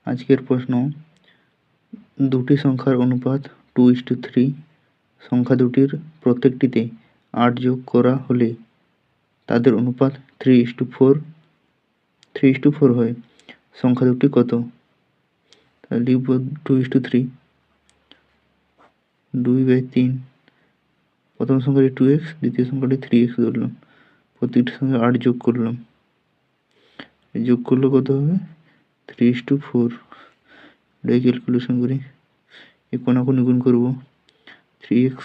আজকের প্রশ্ন, দুটি সংখ্যার অনুপাত 2:3, সংখ্যা দুটির প্রত্যেকটিতে 8 যোগ করা হলে তাদের অনুপাত 3:4 হয়। সংখ্যা দুটি কত? তাহলে লিখব 2:3, 2/3, প্রথম সংখ্যাটি 2x, দ্বিতীয় সংখ্যাটি 3x ধরলাম, প্রত্যেকটির সঙ্গে 8 যোগ করলাম, যোগ করলে কত হবে? 3:4। ক্যালকুলেশন করি, এই কোনাকুনি গুণ করবো, 3x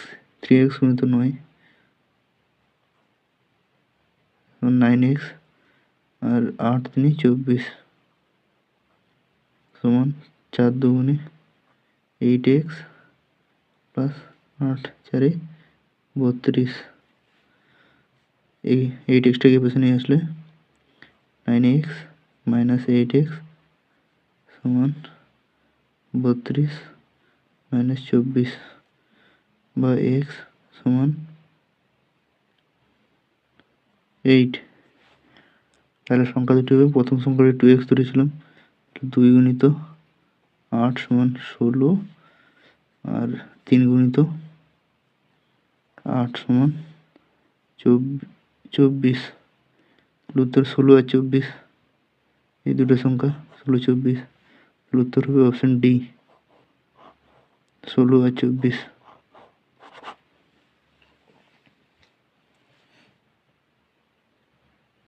গুণিত 9, 9x, আর 8 3 24 সমান 4 2 8x প্লাস 8 4 32। এই 8xটাকে পাশে নিয়ে আসলে 9x মাইনাস 8x সমান 32 মাইনাস 24, বা x সমান 8। তাহলে সংখ্যা দুটি হবে, প্রথম সংখ্যাটি 2x ধরেছিলাম, 2 গুণিত 8 সমান 16, আর 3 গুণিত 8 সমান 24। উত্তর 16 আর 24, এই দুটো সংখ্যা 16 24। উত্তর হবে অপশন ডি, 16 আর 24।